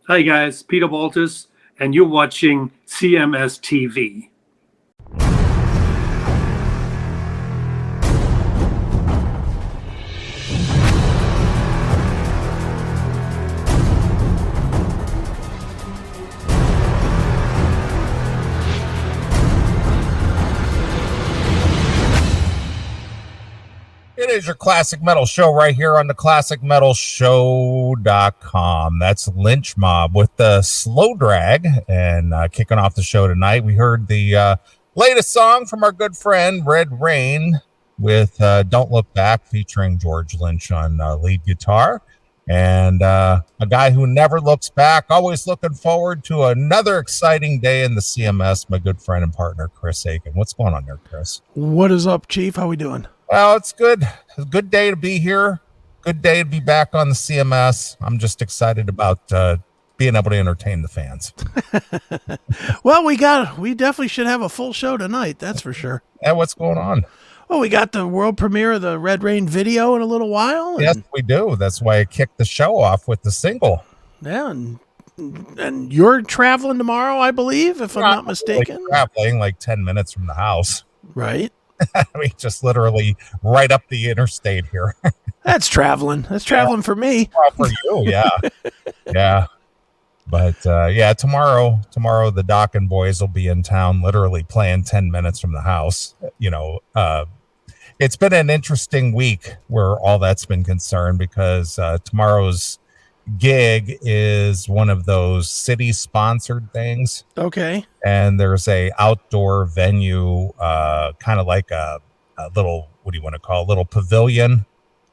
Hi guys, Peter Baltus, and you're watching CMS TV. It is your Classic Metal Show right here on the ClassicMetalShow.com. That's Lynch Mob with the Slow Drag. And kicking off the show tonight, we heard the latest song from our good friend Red Rain with Don't Look Back, featuring George Lynch on lead guitar. And a guy who never looks back, always looking forward to another exciting day in the CMS, my good friend and partner, Chris Aiken. What's going on there, Chris? What is up, Chief? How we doing? Well, it's good. A good day to be here. Good day to be back on the CMS. I'm just excited about being able to entertain the fans. Well, we definitely should have a full show tonight. That's for sure. Yeah, what's going on? Well, we got the world premiere of the Red Rain video in a little while. Yes, we do. That's why I kicked the show off with the single. Yeah, and you're traveling tomorrow, I believe, if I'm not mistaken. Traveling like 10 minutes from the house. Right. I mean, just literally right up the interstate here. That's traveling. That's traveling for me. Well, for you, yeah. Yeah. But tomorrow the Dockin' Boys will be in town, literally playing 10 minutes from the house. You know, it's been an interesting week where all that's been concerned, because tomorrow's gig is one of those city sponsored things. Okay. And there's a outdoor venue, kind of like a little, what do you want to call, a little pavilion,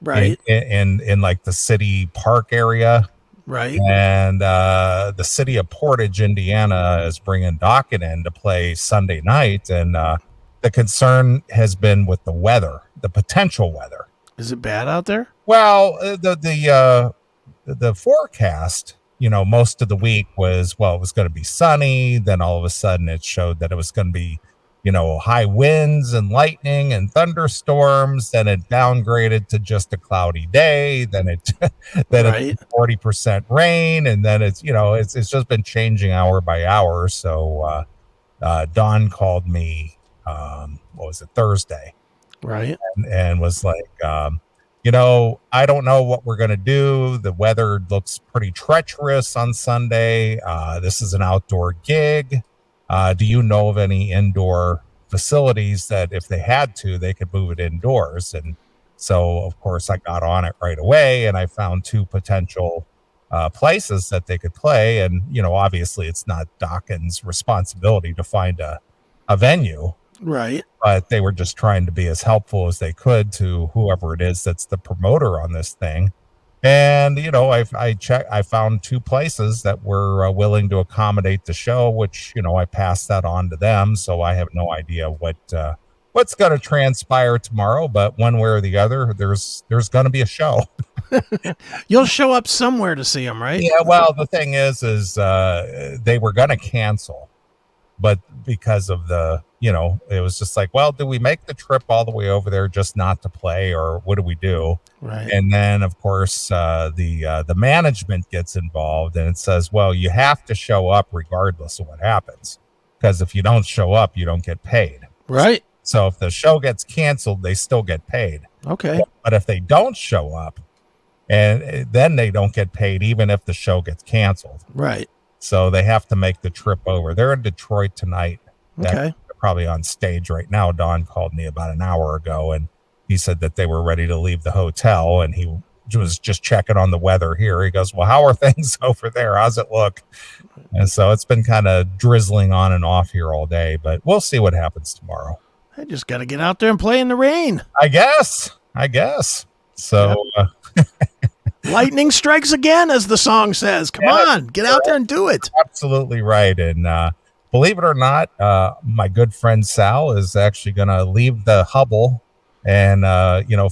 right? In like the city park area, right? And the city of Portage, Indiana, is bringing Dockin' in to play Sunday night, and the concern has been with the weather, the potential weather. Is it bad out there? Well, the forecast, you know, most of the week was, well, it was going to be sunny. Then all of a sudden it showed that it was going to be, you know, high winds and lightning and thunderstorms. Then it downgraded to just a cloudy day. Then it's 40% rain. And then it's, you know, it's just been changing hour by hour. So Dawn called me, Thursday? Right. And was like, you know, I don't know what we're going to do. The weather looks pretty treacherous on Sunday. This is an outdoor gig. Do you know of any indoor facilities that if they had to, they could move it indoors? And so, of course, I got on it right away, and I found two potential places that they could play. And, you know, obviously it's not Dockin's responsibility to find a venue. Right. But they were just trying to be as helpful as they could to whoever it is that's the promoter on this thing. And, you know, I found two places that were willing to accommodate the show, which, you know, I passed that on to them. So I have no idea what's going to transpire tomorrow. But one way or the other, there's going to be a show. You'll show up somewhere to see them, right? Yeah, well, the thing is they were going to cancel. But because of the, you know, it was just like, well, do we make the trip all the way over there just not to play, or what do we do? Right. And then, of course, the management gets involved, and it says, well, you have to show up regardless of what happens, because if you don't show up, you don't get paid. Right. So if the show gets canceled, they still get paid. Okay. But if they don't show up, and then they don't get paid, even if the show gets canceled. Right. So they have to make the trip over. They're in Detroit tonight. Okay. They're probably on stage right now. Don called me about an hour ago, and he said that they were ready to leave the hotel, and he was just checking on the weather here. He goes, well, how are things over there? How's it look? And so it's been kind of drizzling on and off here all day, but we'll see what happens tomorrow. I just got to get out there and play in the rain. I guess. So lightning strikes again, as the song says. Come on, get out there and do it. Absolutely right. And believe it or not, my good friend Sal is actually going to leave the Hubble and,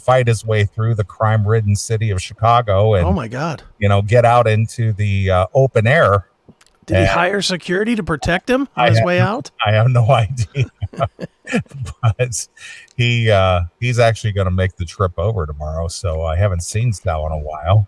fight his way through the crime-ridden city of Chicago. And, oh, my God. Get out into the open air. Did he hire security to protect him on his way out? I have no idea. But he's actually going to make the trip over tomorrow. So I haven't seen Sal in a while.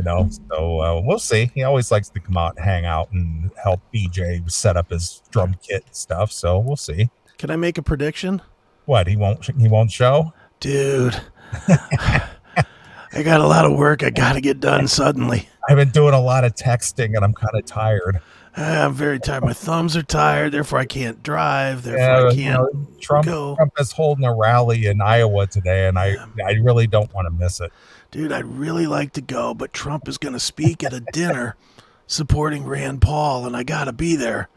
So we'll see. He always likes to come out and hang out and help BJ set up his drum kit and stuff. So we'll see. Can I make a prediction? What, he won't show? Dude, I got a lot of work I got to get done suddenly. I've been doing a lot of texting and I'm kind of tired. I'm very tired. My thumbs are tired. Therefore, I can't drive. Therefore, I can't Trump is holding a rally in Iowa today, and I really don't want to miss it. Dude, I'd really like to go, but Trump is going to speak at a dinner supporting Rand Paul, and I got to be there.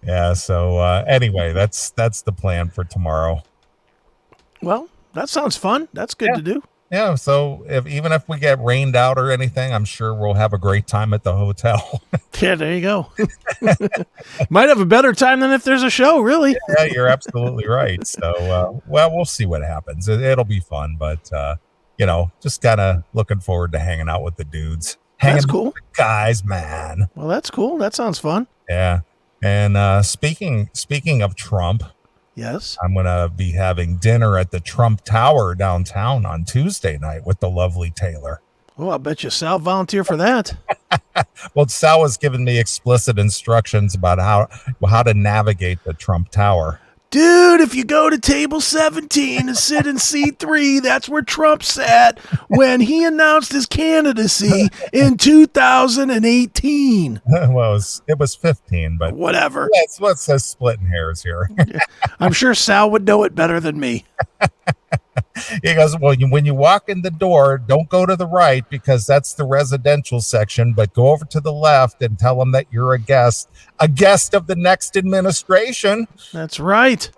Yeah, so anyway, that's the plan for tomorrow. Well, that sounds fun. That's good to do. Yeah, so even if we get rained out or anything, I'm sure we'll have a great time at the hotel. Yeah, there you go. Might have a better time than if there's a show, really. Yeah, you're absolutely right. So, well, we'll see what happens. It'll be fun, but, just kind of looking forward to hanging out with the dudes. That's cool. With the guys, man. Well, that's cool. That sounds fun. Yeah. And speaking of Trump, yes, I'm going to be having dinner at the Trump Tower downtown on Tuesday night with the lovely Taylor. Oh, I bet you Sal volunteer for that. Well, Sal was giving me explicit instructions about how to navigate the Trump Tower. Dude, if you go to table 17 and sit in seat 3, that's where Trump sat when he announced his candidacy in 2018. Well, it was 15, but whatever. Let's splitting hairs here. I'm sure Sal would know it better than me. He goes, well, when you walk in the door, don't go to the right because that's the residential section, but go over to the left and tell them that you're a guest of the next administration. That's right.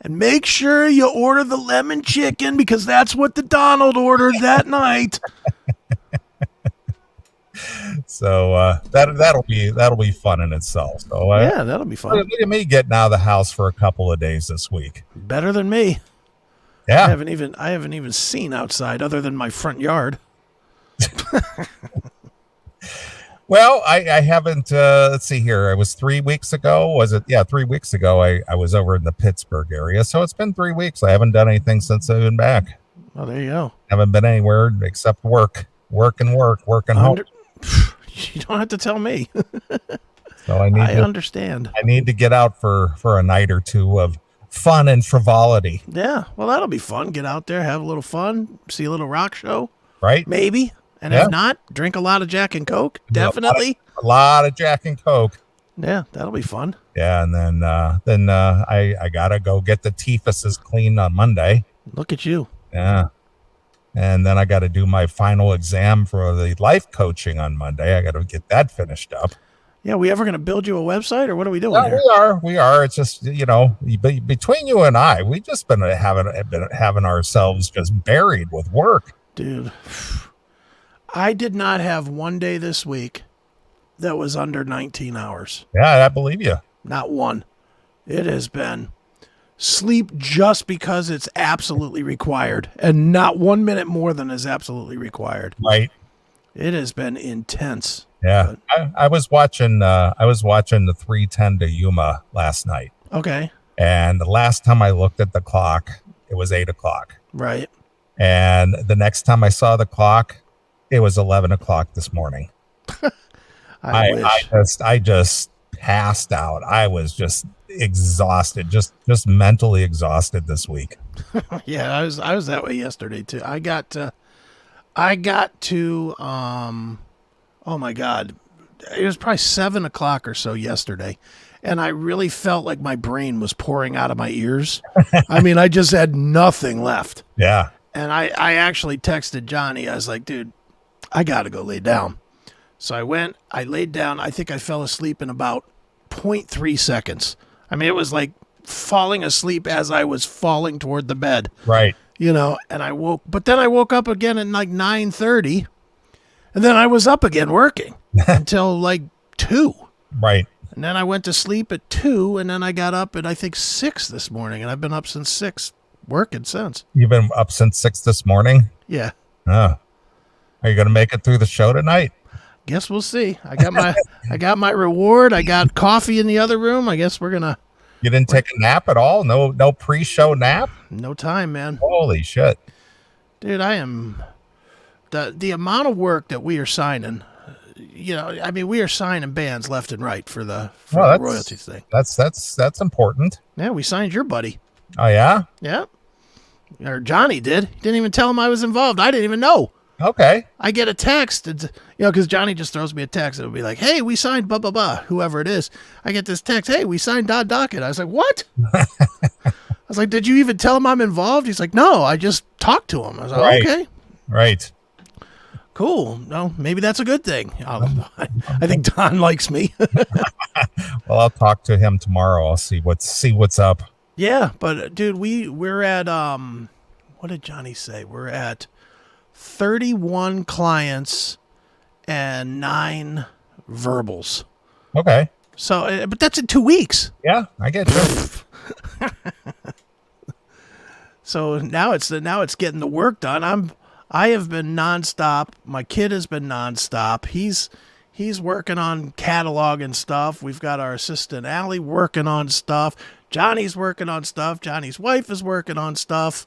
And make sure you order the lemon chicken because that's what the Donald ordered that night. So that'll be fun in itself. So yeah, that'll be fun. Look at me getting out of the house for a couple of days this week. Better than me. Yeah, I haven't even seen outside other than my front yard. Well, I haven't. Let's see here. It was 3 weeks ago. Was it? Yeah, 3 weeks ago. I was over in the Pittsburgh area, so it's been 3 weeks. I haven't done anything since I've been back. Oh, there you go. Haven't been anywhere except work and home. You don't have to tell me. So I understand. I need to get out for a night or two of fun and frivolity. Yeah, well, that'll be fun. Get out there, have a little fun, see a little rock show. Right? Maybe. And if not, drink a lot of Jack and Coke. Definitely. A lot of Jack and Coke. Yeah, that'll be fun. Yeah, and then I gotta go get the teefuses cleaned on Monday. Look at you. Yeah. And then I got to do my final exam for the life coaching on Monday. I got to get that finished up. Yeah, we ever going to build you a website, or what are we doing here? We are. It's just, between you and I, we've just been having ourselves just buried with work. Dude, I did not have one day this week that was under 19 hours. Yeah, I believe you. Not one. It has been sleep just because it's absolutely required, and not 1 minute more than is absolutely required. Right. It has been intense. Yeah, I was watching the 310 to Yuma last night. Okay. And the last time I looked at the clock, it was 8:00. Right. And the next time I saw the clock, it was 11:00 this morning. I just passed out. I was just exhausted, just mentally exhausted this week. Yeah, I was that way yesterday too. I got to oh my God, it was probably 7:00 or so yesterday, and I really felt like my brain was pouring out of my ears. I mean, I just had nothing left. Yeah. And I actually texted Johnny. I was like, dude, I got to go lay down. So I laid down. I think I fell asleep in about 0.3 seconds. I mean, it was like falling asleep as I was falling toward the bed. Right. And but then I woke up again at like 9:30, and then I was up again working until like 2. Right. And then I went to sleep at 2, and then I got up at I think 6 this morning, and I've been up since 6 working since. You've been up since 6 this morning? Yeah. Oh. Are you going to make it through the show tonight? Guess we'll see. I got my reward. I got coffee in the other room. I guess we're gonna. You didn't take a nap at all? No pre-show nap? No time, man. Holy shit. Dude, I am the amount of work that we are signing. I mean, we are signing bands left and right for the royalties thing. That's important. Yeah, we signed your buddy. Oh yeah. Yeah, or Johnny did. He didn't even tell him I was involved. I didn't even know. Okay. I get a text, because Johnny just throws me a text. It'll be like, "Hey, we signed blah blah blah," whoever it is. I get this text, "Hey, we signed Dodd Docket." I was like, "What?" I was like, "Did you even tell him I'm involved?" He's like, "No, I just taltalked to him." I was like, Right. "Okay, Right. cool. No, maybe that's a good thing." I think Don likes me. Well, I'll talk to him tomorrow. I'll see what's up. Yeah, but dude, we're at what did Johnny say? We're at 31 clients and 9 verbals. Okay. So, but that's in 2 weeks. Yeah, I get you. So now it's getting the work done. I have been nonstop. My kid has been nonstop. He's working on catalog and stuff. We've got our assistant Allie working on stuff. Johnny's working on stuff. Johnny's wife is working on stuff.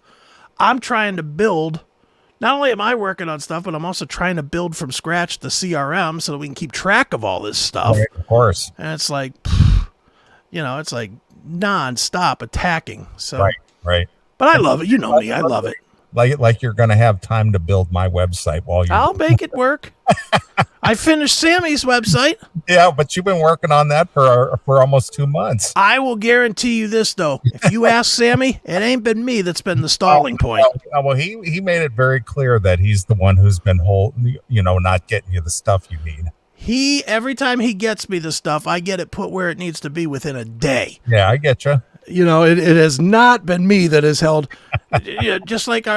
I'm trying to build. Not only am I working on stuff, but I'm also trying to build from scratch the CRM so that we can keep track of all this stuff. Right, of course. And it's like, it's like nonstop attacking. So, Right. But I love it. You know me. I love it. Like you're going to have time to build my website while you're. I'll make it work. I finished Sammy's website. Yeah, but you've been working on that for almost 2 months. I will guarantee you this, though. If you ask Sammy, it ain't been me that's been the stalling point. Well, he made it very clear that he's the one who's been not getting you the stuff you need. Every time he gets me the stuff, I get it put where it needs to be within a day. Yeah, I get you. It has not been me that has held, just like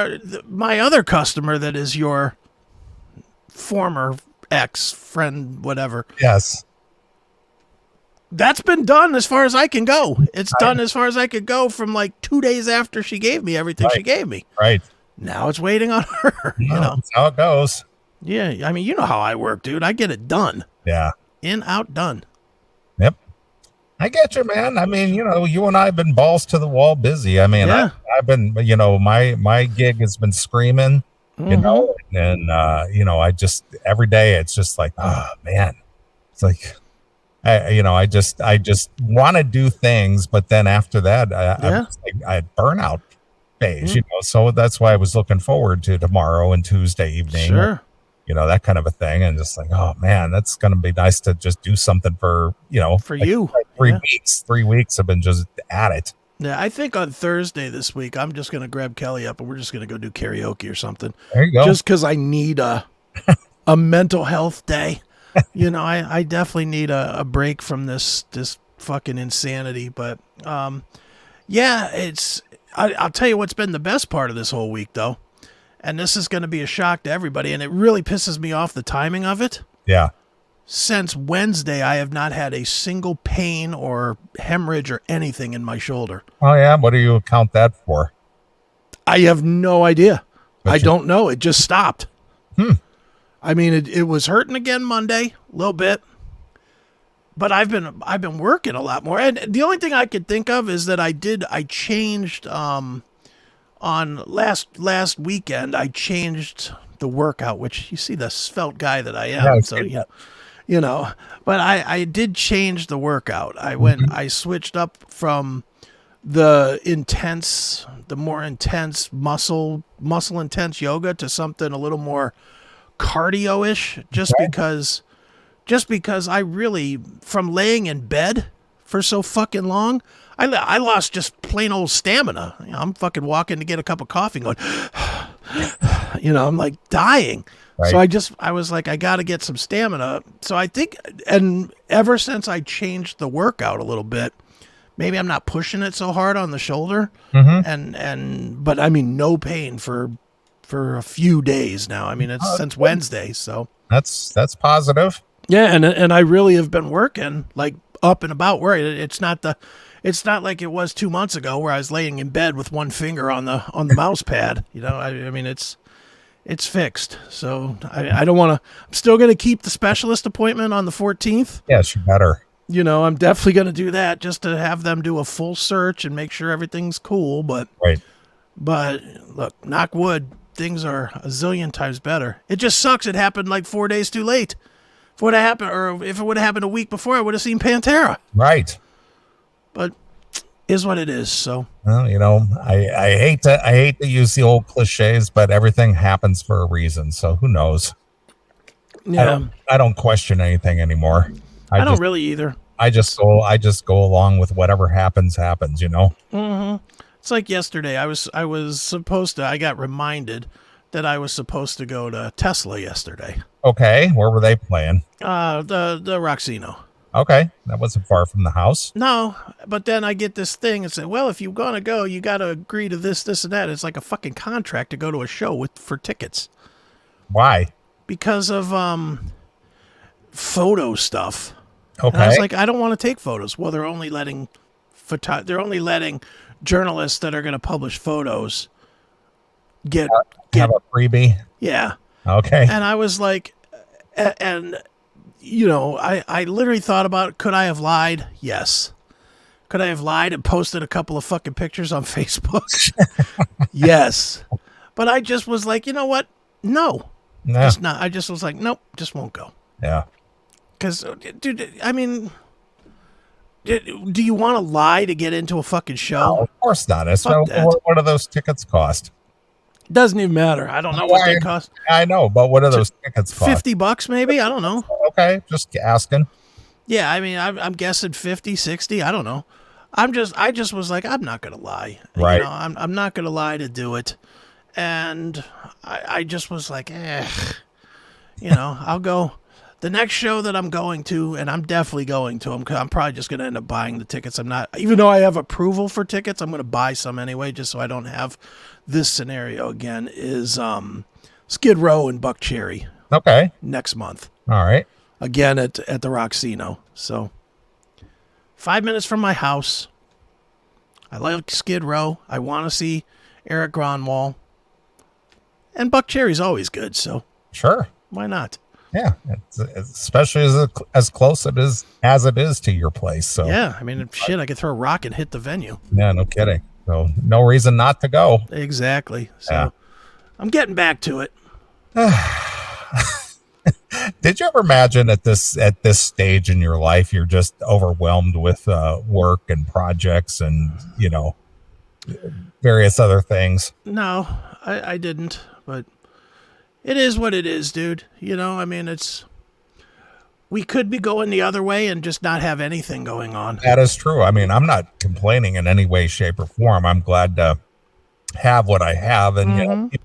my other customer that is your former ex-friend, whatever. Yes. That's been done as far as I can go. It's done as far as I could go from like 2 days after she gave me everything she gave me. Right. Now it's waiting on her. That's how it goes. Yeah, I mean, you know how I work, dude. I get it done. Yeah. In, out, done. Yep. I get you, man. I mean, you and I have been balls to the wall busy. I mean, yeah. I've been, my gig has been screaming, and I just, every day it's just like, oh man, it's like, I just want to do things, but then after that, I had burnout phase, so that's why I was looking forward to tomorrow and Tuesday evening. Sure. That kind of a thing. And just like, oh man, that's going to be nice to just do something for, for you. 3 weeks. 3 weeks have been just at it. Yeah, I think on Thursday this week, I'm just going to grab Kelly up and we're just going to go do karaoke or something. There you go. Just because I need a mental health day. I definitely need a break from this fucking insanity. But I'll tell you what's been the best part of this whole week, though. And this is going to be a shock to everybody, and it really pisses me off the timing of it. Yeah. Since Wednesday, I have not had a single pain or hemorrhage or anything in my shoulder. Oh, yeah? What do you account that for? I have no idea. I don't know. It just stopped. I mean, it was hurting again Monday, a little bit. But I've been working a lot more. And the only thing I could think of is that I changed... on last weekend, I changed the workout, which you see the svelte guy that I am. But I did change the workout. I switched up from the more intense muscle intense yoga to something a little more cardio-ish, just because I really, from laying in bed for so fucking long, I lost just plain old stamina. I'm fucking walking to get a cup of coffee and going, I'm like dying. Right. So I was like, I got to get some stamina. So I think, and ever since I changed the workout a little bit, maybe I'm not pushing it so hard on the shoulder. But I mean, no pain for a few days now. I mean, it's since Wednesday. So that's positive. Yeah. And I really have been working like up and about where it's not like it was 2 months ago where I was laying in bed with one finger on the mouse pad. I mean, it's fixed. So I don't want to, I'm still going to keep the specialist appointment on the 14th. Yes, you better. I'm definitely going to do that just to have them do a full search and make sure everything's cool. But look, knock wood, things are a zillion times better. It just sucks. It happened like 4 days too late. If it would have happened, or if it would have happened a week before, I would have seen Pantera. Right. But is what it is. So, well, you know, I hate to use the old cliches, but everything happens for a reason. So who knows? yeah, I don't question anything anymore. I don't really either. I just go along with whatever happens, you know? Mm-hmm. It's like yesterday. I was supposed to. I got reminded that I was supposed to go to Tesla yesterday. Okay, where were they playing? The Roxino. Okay, that wasn't far from the house. No, but then I get this thing and say, well, if you're gonna go, you got to agree to this, and that. It's like a fucking contract to go to a show for tickets. Why? Because of photo stuff. Okay. And I was like, I don't want to take photos. Well, they're only letting journalists that are going to publish photos get have a freebie. Yeah. Okay. And I was like, and you know, I literally thought about, could I have lied? Yes. Could I have lied and posted a couple of fucking pictures on Facebook? Yes. But I just was like, you know what? No. Just not. I just was like, nope, just won't go. Yeah. Because, dude, I mean, do you want to lie to get into a fucking show? No, of course not. What do those tickets cost? Doesn't even matter. I don't know what they cost. I know, but what do those tickets cost? $50 maybe? I don't know. Okay, just asking. Yeah, I mean, I'm guessing 50, 60. I don't know. I just was like, I'm not gonna lie. Right. You know, I'm not gonna lie to do it. And I just was like, you know, I'll go. The next show that I'm going to, and I'm definitely going to, I'm probably just going to end up buying the tickets. I'm not, even though I have approval for tickets, I'm going to buy some anyway, just so I don't have this scenario again, is Skid Row and Buck Cherry. Okay. Next month. All right. Again at the Roxino. So 5 minutes from my house. I like Skid Row. I want to see Eric Gronwall. And Buck Cherry's always good, so. Sure. Why not? Yeah, especially as close as it is to your place. So yeah, I mean, shit, I could throw a rock and hit the venue. Yeah, no kidding. So no reason not to go. Exactly. So yeah. I'm getting back to it. Did you ever imagine at this stage in your life you're just overwhelmed with work and projects and, you know, various other things? No, I didn't, but it is what it is, dude. You know, I mean, we could be going the other way and just not have anything going on. That is true. I mean, I'm not complaining in any way, shape, or form. I'm glad to have what I have. And, you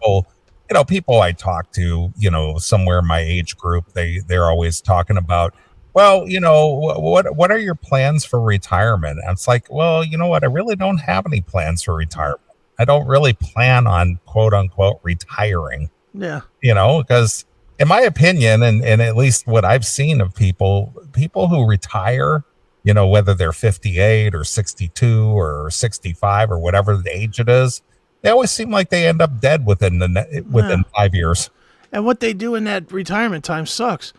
know, people I talk to, you know, somewhere in my age group, they're always talking about, well, you know, what are your plans for retirement? And it's like, well, you know what? I really don't have any plans for retirement. I don't really plan on quote unquote retiring. Yeah. You know, because in my opinion, and at least what I've seen of people who retire, you know, whether they're 58 or 62 or 65 or whatever the age it is, they always seem like they end up dead within 5 years. And what they do in that retirement time sucks.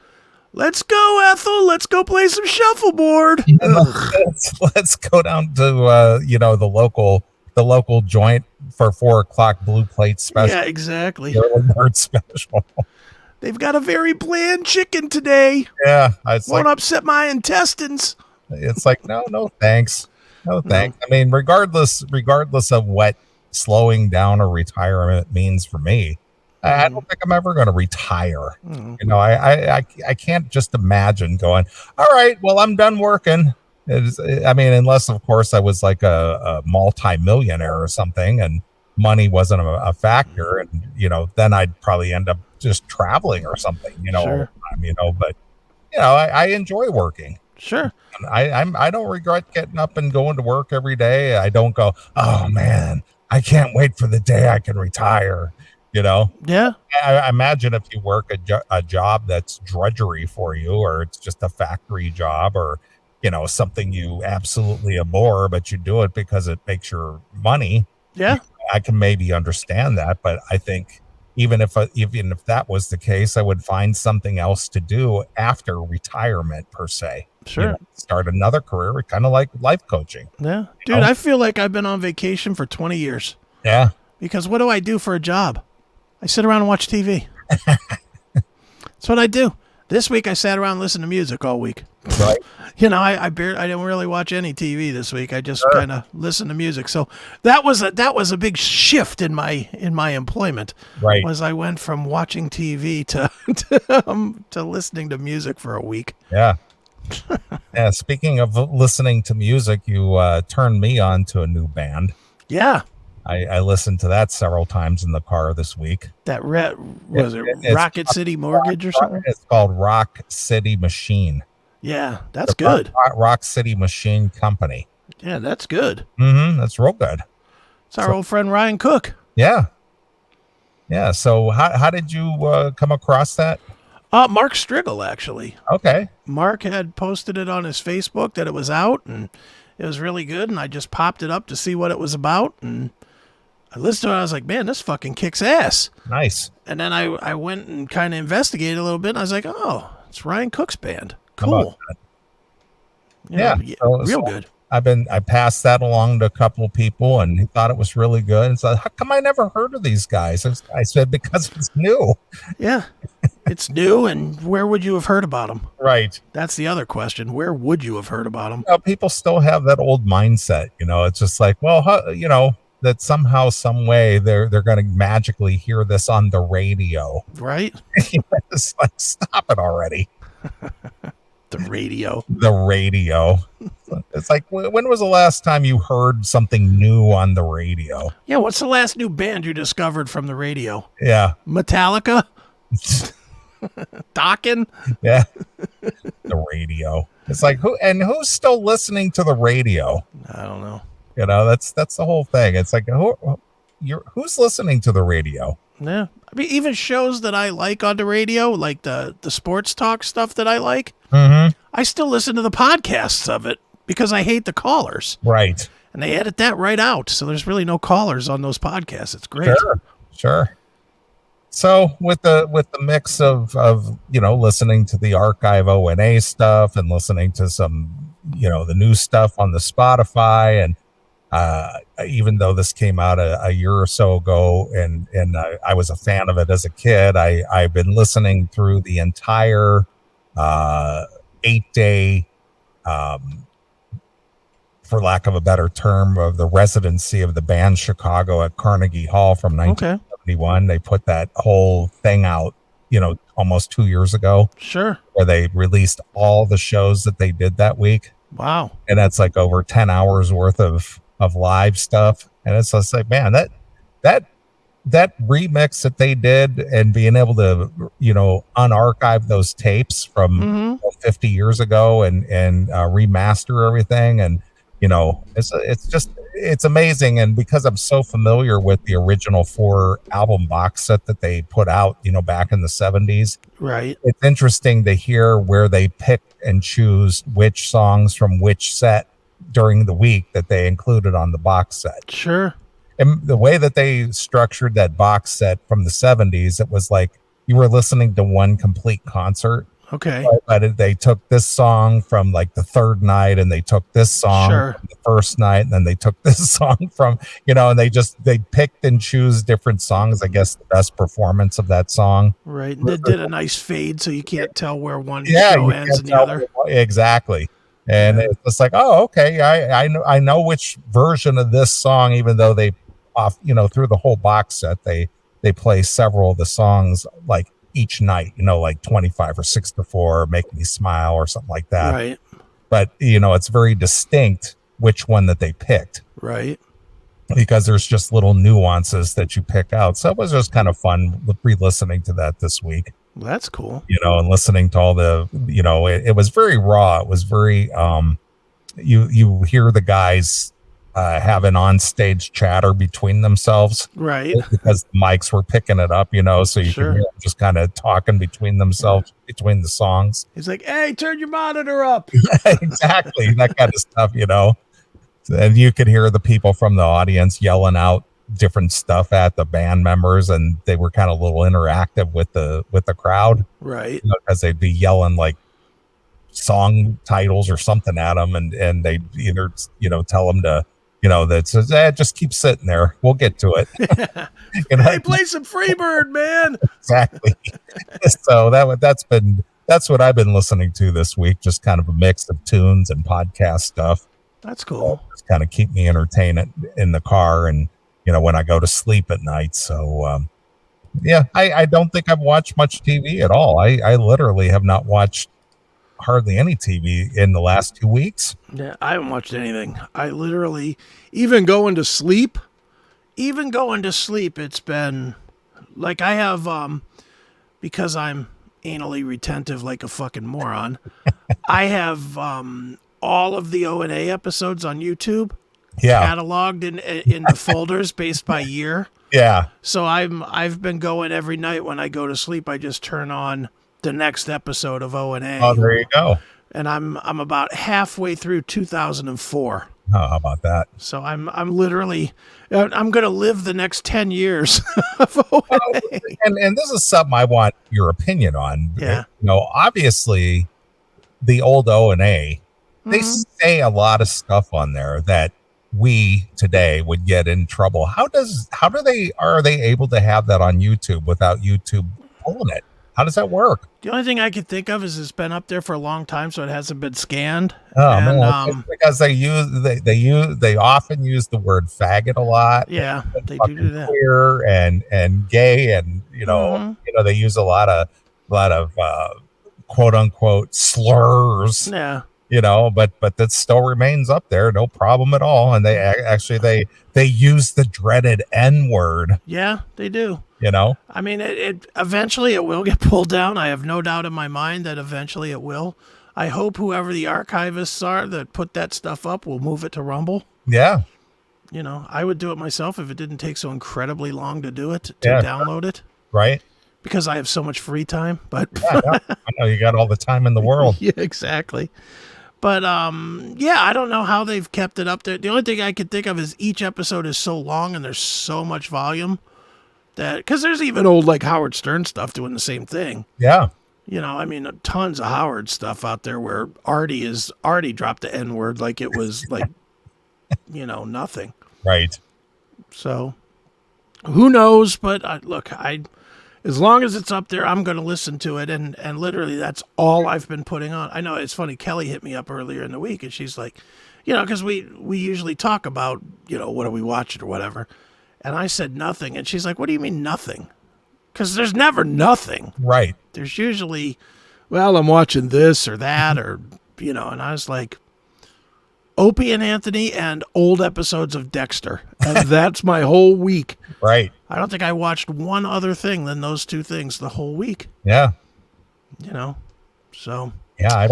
Let's go, Ethel. Let's go play some shuffleboard. Let's go down to you know, the local joint for 4:00 blue plate special. Yeah, exactly. Bird special. They've got a very bland chicken today. Yeah, won't upset my intestines. It's like no thanks, no thanks. I mean, regardless of what slowing down or retirement means for me, I don't think I'm ever going to retire. You know, I can't just imagine going, all right, well, I'm done working. I mean, unless of course I was like a multi-millionaire or something and money wasn't a factor, and you know, then I'd probably end up just traveling or something, you know, all the time, you know. But you know, I enjoy working. Sure. I don't regret getting up and going to work every day. I don't go, oh man, I can't wait for the day I can retire. You know? Yeah. I imagine if you work a job that's drudgery for you, or it's just a factory job, or you know, something you absolutely abhor, but you do it because it makes your money. Yeah. I can maybe understand that, but I think even if that was the case, I would find something else to do after retirement per se. Sure. You know, start another career, kind of like life coaching. Yeah. Dude, I feel like I've been on vacation for 20 years. Yeah. Because what do I do for a job? I sit around and watch TV. That's what I do. This week I sat around and listened to music all week. Right. You know, I didn't really watch any TV this week. I just kind of listened to music. So that was a big shift in my employment. Right. Was I went from watching TV to listening to music for a week. Yeah. Yeah. Speaking of listening to music, you turned me on to a new band. Yeah. I listened to that several times in the car this week. That Rocket City Mortgage or something? It's called Rock City Machine. Yeah, that's good. Rock City Machine Company. Yeah, that's good. Mm-hmm. That's real good. It's our old friend Ryan Cook. Yeah. Yeah. So how did you come across that? Mark Strigle, actually. Okay. Mark had posted it on his Facebook that it was out, and it was really good, and I just popped it up to see what it was about, and I listened to it, and I was like, man, this fucking kicks ass. Nice. And then I went and kind of investigated a little bit, and I was like, oh, it's Ryan Cook's band. How about Cool. that? Yeah, So real good. I passed that along to a couple of people, and he thought it was really good. And so, how come I never heard of these guys? I said, because it's new. Yeah, it's new, and where would you have heard about them? Right. That's the other question. Where would you have heard about them? You know, people still have that old mindset. You know, it's just like, well, that somehow, some way, they're going to magically hear this on the radio. Right? It's like, stop it already. The radio. The radio. It's like, when was the last time you heard something new on the radio? Yeah, what's the last new band you discovered from the radio? Yeah. Metallica? Dokken? Yeah. The radio. It's like, who's still listening to the radio? I don't know. You know, that's the whole thing. It's like, who's listening to the radio? Yeah. I mean, even shows that I like on the radio, like the sports talk stuff that I like, I still listen to the podcasts of it because I hate the callers. Right. And they edit that right out. So there's really no callers on those podcasts. It's great. Sure. So with the mix of listening to the archive O&A stuff and listening to some, the new stuff on the Spotify, and even though this came out a year or so ago, and I was a fan of it as a kid, I've been listening through the entire 8-day, for lack of a better term, of the residency of the band Chicago at Carnegie Hall from 1971. They put that whole thing out, almost 2 years ago. Sure. Where they released all the shows that they did that week. Wow. And that's like over 10 hours worth of live stuff. And it's just like, man, that remix that they did, and being able to, unarchive those tapes from 50 years ago and remaster everything. And, it's amazing. And because I'm so familiar with the original 4 album box set that they put out, back in the 70s, right? It's interesting to hear where they pick and choose which songs from which set during the week that they included on the box set. Sure. And the way that they structured that box set from the 70s, it was like you were listening to one complete concert. Okay. But they took this song from like the third night, and they took this song from the first night, and then they took this song from, and they picked and choose different songs, I guess the best performance of that song. Right. And they did a nice fade so you can't tell where one show ends and the other. Exactly. And it's just like, oh, okay, I know which version of this song, even though they through the whole box set, they play several of the songs like each night, like 25 or 6 to 4, Make Me Smile or something like that. Right. But, it's very distinct which one that they picked. Right. Because there's just little nuances that you pick out. So it was just kind of fun re-listening to that this week. Well, that's cool. And listening to all the, it was very raw. It was very, you hear the guys having on-stage chatter between themselves. Right. Because the mics were picking it up, so you can hear them just kind of talking between themselves, between the songs. He's like, hey, turn your monitor up. Exactly. That kind of stuff, And you could hear the people from the audience yelling out different stuff at the band members, and they were kind of a little interactive with the crowd. Right. Because they'd be yelling like song titles or something at them, and they'd either, tell them to, that says, just keep sitting there. We'll get to it. Hey, play some Freebird, man. Exactly. So that's what I've been listening to this week. Just kind of a mix of tunes and podcast stuff. That's cool. Just kind of keep me entertained in the car and, when I go to sleep at night. So, I don't think I've watched much TV at all. I literally have not watched hardly any TV in the last 2 weeks. Yeah, I haven't watched anything. I literally, even going to sleep, it's been like I have, because I'm anally retentive like a fucking moron, I have all of the O&A episodes on YouTube cataloged in the folders based by year. Yeah. So I've been going every night when I go to sleep. I just turn on the next episode of O&A. Oh, there you go. And I'm about halfway through 2004. Oh, how about that? So I'm literally I'm going to live the next 10 years of O&A. And this is something I want your opinion on. Yeah. Obviously the old O&A, they say a lot of stuff on there that we today would get in trouble. Are they able to have that on YouTube without YouTube pulling it? How does that work? The only thing I could think of is it's been up there for a long time, so it hasn't been scanned. Oh, man, it's because they often use the word faggot a lot. Yeah, they do that. Queer and gay, and they use a lot of quote unquote slurs. Yeah. But that still remains up there, no problem at all. And they use the dreaded N word. Yeah, they do. I mean, it eventually it will get pulled down. I have no doubt in my mind that eventually it will. I hope whoever the archivists are that put that stuff up will move it to Rumble. Yeah. I would do it myself if it didn't take so incredibly long to do it, to download it. Right. Because I have so much free time. But I know you got all the time in the world. Yeah, exactly. But I don't know how they've kept it up there. The only thing I can think of is each episode is so long and there's so much volume that, because there's even old like Howard Stern stuff doing the same thing. Yeah. I mean, tons of Howard stuff out there where Artie dropped the N word like it was like, nothing. Right. So who knows? But look, as long as it's up there, I'm going to listen to it. And literally that's all I've been putting on. I know it's funny. Kelly hit me up earlier in the week and she's like, because we usually talk about, what are we watching or whatever. And I said nothing. And she's like, what do you mean nothing? Because there's never nothing. Right. There's usually, well, I'm watching this or that or, and I was like, Opie and Anthony and old episodes of Dexter. And that's my whole week. Right. I don't think I watched one other thing than those two things the whole week. Yeah. So. Yeah, I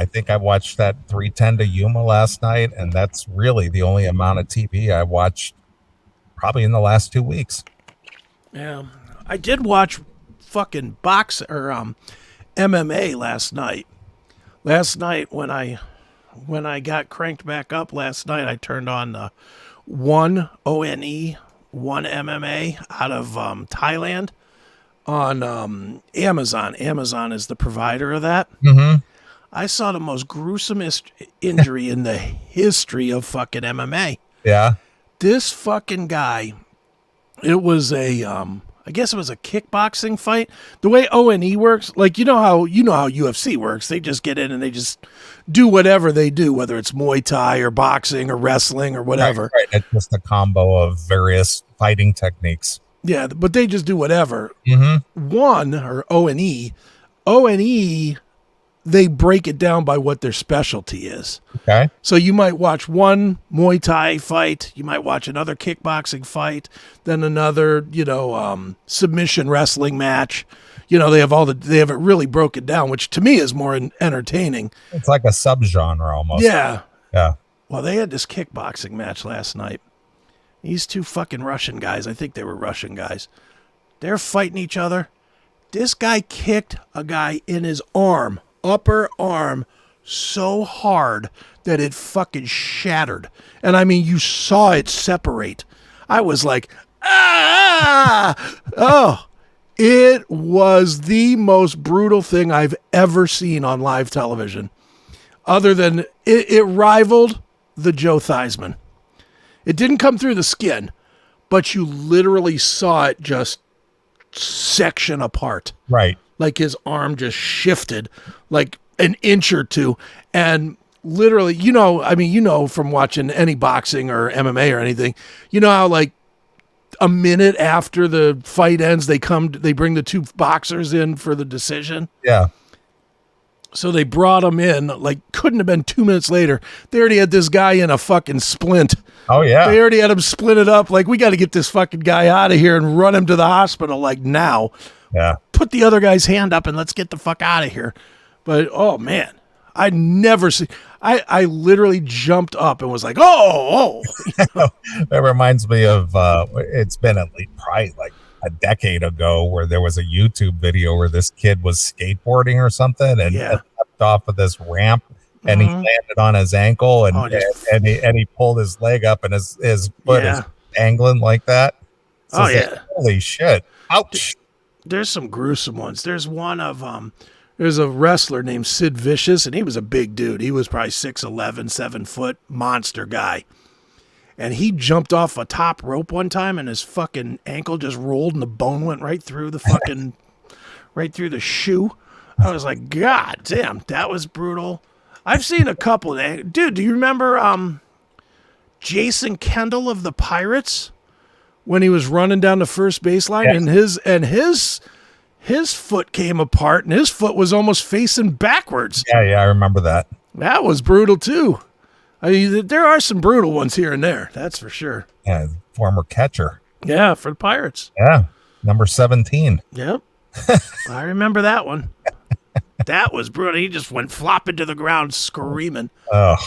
think I watched that 310 to Yuma last night, and that's really the only amount of TV I watched probably in the last 2 weeks. Yeah. I did watch fucking MMA last night. Last night when I got cranked back up last night, I turned on one ONE, one MMA out of Thailand on Amazon. Amazon is the provider of that. Mm-hmm. I saw the most gruesomest injury in the history of fucking MMA. Yeah. This fucking guy, it was I guess it was a kickboxing fight. The way O&E works, like you know how UFC works. They just get in and they just do whatever they do, whether it's Muay Thai or boxing or wrestling or whatever. Right. It's just a combo of various fighting techniques. Yeah, but they just do whatever. Mm-hmm. One, or O&E, they break it down by what their specialty is. Okay. So you might watch one Muay Thai fight, you might watch another kickboxing fight, then another, submission wrestling match. They have it really broken down, which to me is more entertaining. It's like a subgenre almost. Yeah. Yeah. Well, they had this kickboxing match last night. These two fucking Russian guys, I think they were Russian guys. They're fighting each other. This guy kicked a guy in his arm, upper arm, so hard that it fucking shattered. And I mean, you saw it separate. I was like, ah! Oh, it was the most brutal thing I've ever seen on live television. Other than it rivaled the Joe Theismann. It didn't come through the skin, but you literally saw it just section apart. Right. Like his arm just shifted like an inch or two. And literally, from watching any boxing or MMA or anything, you know how like a minute after the fight ends, they bring the two boxers in for the decision. Yeah. So they brought him in, like couldn't have been 2 minutes later. They already had this guy in a fucking splint. Oh, yeah. They already had him splinted up. Like, we got to get this fucking guy out of here and run him to the hospital, like, now. Yeah. Put the other guy's hand up and let's get the fuck out of here. But, oh, man. I'd never see. I literally jumped up and was like, oh. That reminds me of, it's been at least probably like a decade ago where there was a YouTube video where this kid was skateboarding or something and leapt off of this ramp and he landed on his ankle and he pulled his leg up and his foot is angling like that. So holy shit. Ouch. There's some gruesome ones. There's one of there's a wrestler named Sid Vicious, and he was a big dude. He was probably 6'11", 7 foot monster guy. And he jumped off a top rope one time and his fucking ankle just rolled and the bone went right through the fucking right through the shoe. I was like, God damn, that was brutal. I've seen a couple. Dude, do you remember Jason Kendall of the Pirates when he was running down the first baseline and his foot came apart and his foot was almost facing backwards? Yeah, I remember that. That was brutal too. I mean, there are some brutal ones here and there. That's for sure. Yeah, former catcher. Yeah, for the Pirates. Yeah, number 17. Yep. I remember that one. That was brutal. He just went flopping to the ground screaming. Oh,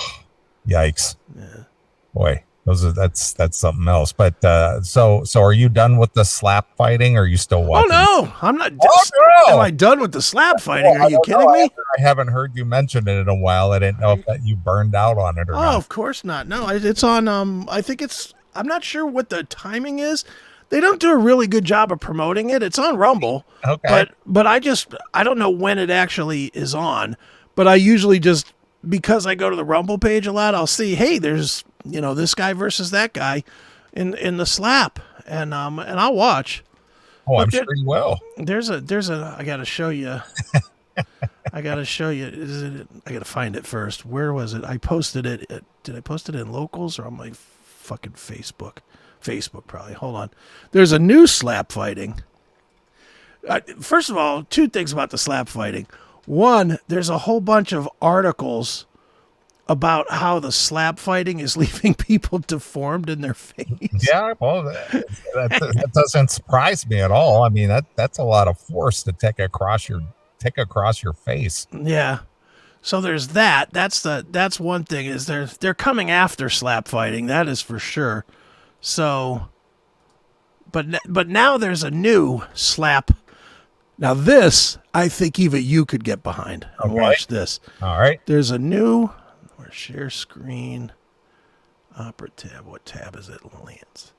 yikes. Yeah. Boy, that's something else. But so are you done with the slap fighting or are you still watching? Oh, no. I'm not. Oh, no. Am I done with the slap fighting? Are you kidding me? I haven't heard you mention it in a while. I didn't know if you burned out on it or not. Oh, of course not. No, it's on, I think I'm not sure what the timing is. They don't do a really good job of promoting it. It's on Rumble. Okay. But I don't know when it actually is on, but I usually just, because I go to the Rumble page a lot, I'll see, hey, there's, this guy versus that guy in the slap, and I'll watch. Oh, I'm sure you will. There's a I got to show you. I got to show you. I got to find it first. Where was it? I posted it. Did I post it in Locals or on my fucking Facebook? Facebook, probably. Hold on. There's a new slap fighting. First of all, two things about the slap fighting. One, there's a whole bunch of articles about how the slap fighting is leaving people deformed in their face. Yeah, well, that doesn't surprise me at all. I mean, that's a lot of force to take across your face. Yeah. So there's that. That's one thing, is they're coming after slap fighting. That is for sure. So, but now there's a new slap. Now this, I think even you could get behind and watch this. All right. There's a new, share screen, opera tab. What tab is it? Lance.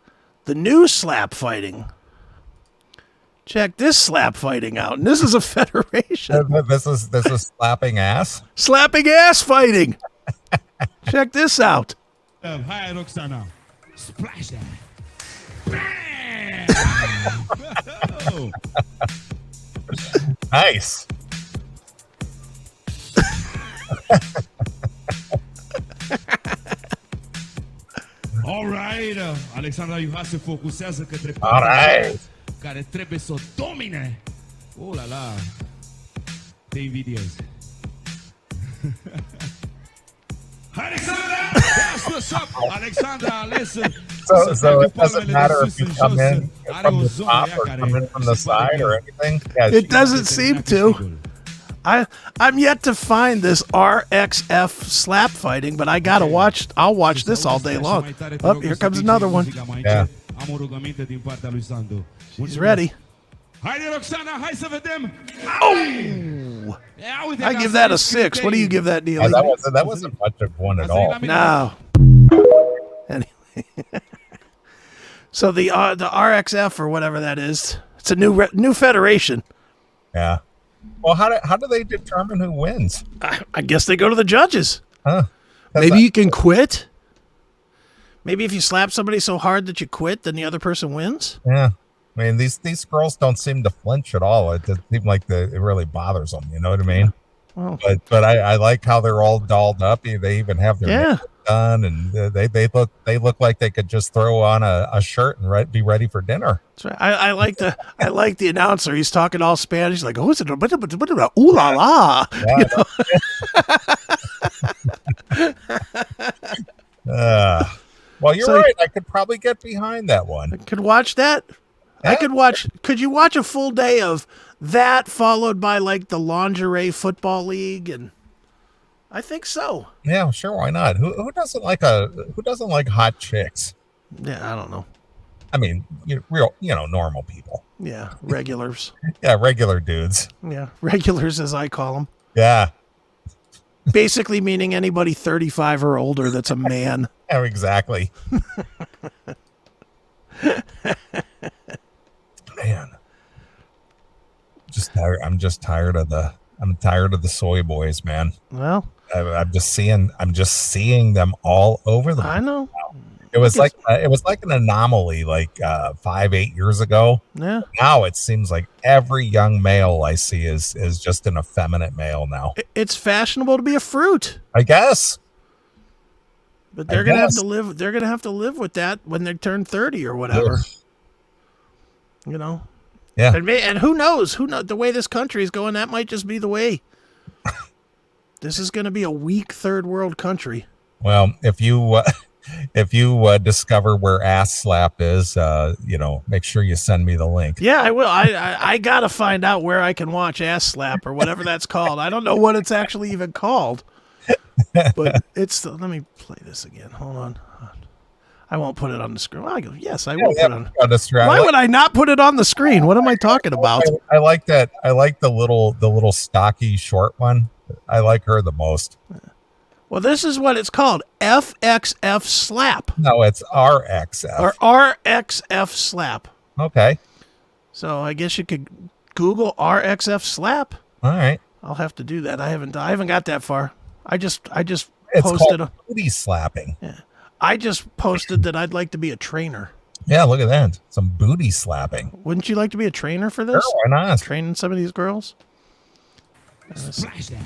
The new slap fighting. Check this slap fighting out, and this is a federation. This is slapping ass. Slapping ass fighting. Check this out. Hi, Roxana. Splash that. Bam! Nice. All right, Alexandra, you have se focusează către All right. care trebuie să o domine. Oh la la. Te invidiez. Alexandra, that's what's up. Alexandra, listen. So it doesn't matter if you come in from the top or come in from the side or anything. Yeah, It doesn't seem to. I'm yet to find this RXF slap fighting, but I gotta watch. I'll watch this all day long. Oh, here comes another one. Yeah. She's ready. Haide, Roxana, hai să vedem. Oh! I give that a 6. What do you give that, Neeley? That wasn't much of one at all. No. Anyway. So the RXF or whatever that is, it's a new federation. Yeah. Well, how do they determine who wins? I guess they go to the judges. Huh? Maybe you can quit. Maybe if you slap somebody so hard that you quit, then the other person wins. Yeah. I mean, these girls don't seem to flinch at all. It doesn't seem like it really bothers them. You know what I mean? Well, But I like how they're all dolled up. They even have their yeah. nails done, and they look like they could just throw on a shirt and be ready for dinner. That's right. I like the announcer. He's talking all Spanish, like, oh, is it ooh la la? Yeah, well, you're So- right. I could probably get behind that one. Could watch that. Could you watch a full day of that followed by like the lingerie football league? And I think so. Yeah, sure. Why not? Who doesn't like hot chicks? Yeah, I don't know. I mean, normal people. Yeah, regulars. Yeah, regular dudes. Yeah, regulars as I call them. Yeah, Basically meaning anybody 35 or older that's a man. yeah, exactly. Man, I'm just tired of the soy boys, man. Well, I'm just seeing them all over the I know. It was like an anomaly like 5-8 years ago. Yeah. Now it seems like every young male I see is just an effeminate male now. It's fashionable to be a fruit. I guess. But they're gonna have to live. They're gonna have to live with that when they turn 30 or whatever. Ugh. You know. Yeah. And who knows? The way this country is going, that might just be the way. This is going to be a weak third world country. Well, if you discover where Ass Slap is, make sure you send me the link. Yeah, I will. I gotta find out where I can watch Ass Slap or whatever that's called. I don't know what it's actually even called. But let me play this again. Hold on. I won't put it on the screen. I go, yes, I will put it on. Why would I not put it on the screen? What am I talking about? I like that. I like the little stocky short one. I like her the most. Well, this is what it's called. FXF Slap. No, it's RXF. Or RXF Slap. Okay. So I guess you could Google RXF Slap. All right. I'll have to do that. I haven't got that far. I just It's posted called booty slapping. Yeah. I just posted that I'd like to be a trainer. Yeah, look at that. Some booty slapping. Wouldn't you like to be a trainer for this? Sure, why not? Training some of these girls? Splash that.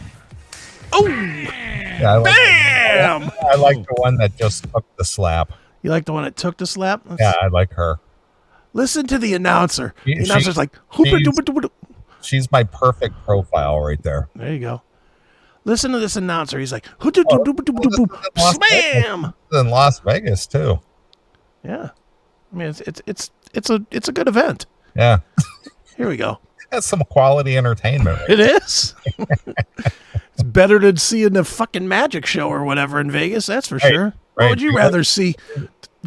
Oh! Yeah, Bam! I like the one that just took the slap. You like the one that took the slap? Yeah, I like her. Listen to the announcer. The She- announcer's like, She's my perfect profile right there. there you go. Listen to this announcer. He's like, slam! In Las Vegas too. Yeah. I mean, it's a good event. Yeah, Here we go. that's some quality entertainment. Right? It is. It's better than seeing the fucking magic show or whatever in Vegas, that's for Right, sure. right. What would you rather see?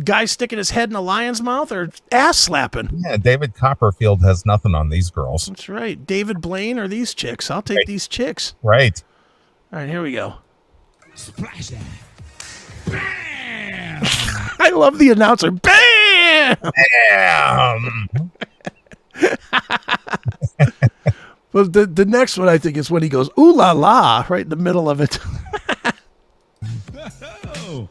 Guy sticking his head in a lion's mouth or ass slapping? Yeah, David Copperfield has nothing on these girls. That's right. David Blaine or these chicks? I'll take these chicks. Right. All right, here we go. Splash that. Bam! I love the announcer. Bam! Damn. Well, the next one I think is when he goes, ooh la la, right in the middle of it. Oh.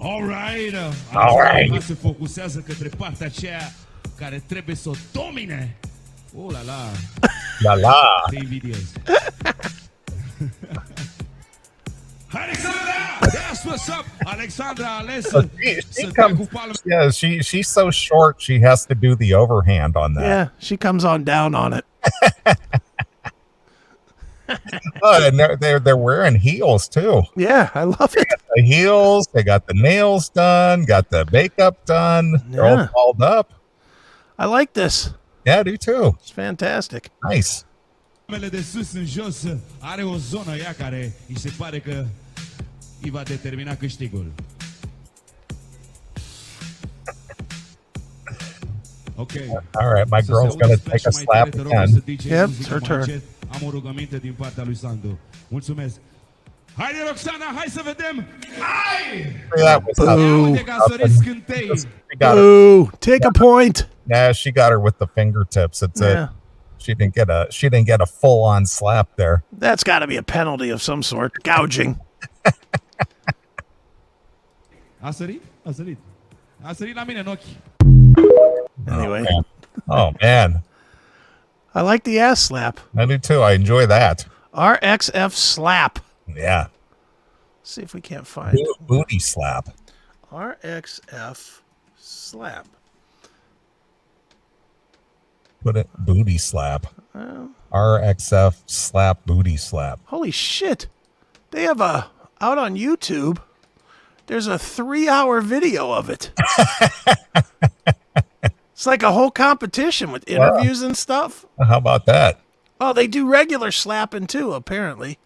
Alright. Alright. Se focusează către partea aceea care trebuie să o domine. Oh la la. La la. Te invidiez. Haideți să vedem! That's what's up! Alexandra a ales She să dea cu comes. palma. Yeah, she's so short. She has to do the overhand on that. Yeah, she comes on down on it. Oh, and they're wearing heels too. Yeah, I love it. The heels. They got the nails done. Got the makeup done. They're all Yeah. dolled up. I like this. Yeah, I do too. It's fantastic. Nice. Mele de sus în jos are o zonă ea care îi se pare că îi va determina câștigul. Okay. All right, my Să girl's se gonna audă take a splash-ul mai slap tare, te rog, again. să DJ Yep, muzică it's her mai turn. încet. Am o rugăminte din partea lui Sandu. Mulțumesc. Haide, Roxana, hai să vedem! Hai! That was up. Boo. De gazorii scântei. She got her. Ooh, take a point. Yeah, she got her with the fingertips. It's Yeah. She didn't get a full on slap there. That's got to be a penalty of some sort. Gouging. A sărit la mine în ochi. Anyway. Oh man. I like the ass slap. I do too. I enjoy that. RXF Slap. Yeah. See if we can't find it. Booty slap. RXF Slap. Put it booty slap. RXF slap booty slap. Holy shit. They have out on YouTube. There's a 3-hour video of it. It's like a whole competition with interviews and stuff. How about that? Oh, they do regular slapping too, apparently.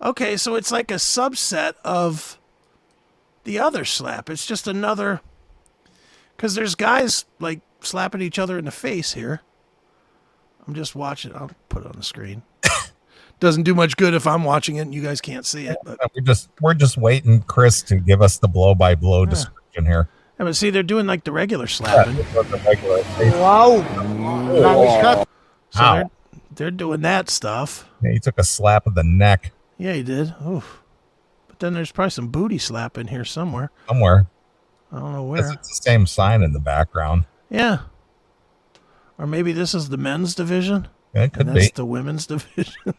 Okay, so it's like a subset of the other slap. It's just another... Because there's guys, like, slapping each other in the face here. I'm just watching. I'll put it on the screen. Doesn't do much good if I'm watching it and you guys can't see it. But we're just waiting Chris to give us the blow-by-blow description here. Yeah, but see, they're doing like the regular slapping. Wow! So they're doing that stuff. Yeah, he took a slap of the neck. Yeah, he did. Oof. But then there's probably some booty slap in here somewhere. Somewhere. I don't know where. It's the same sign in the background. Yeah. Or maybe this is the men's division. Yeah, it could and that's be. the women's division.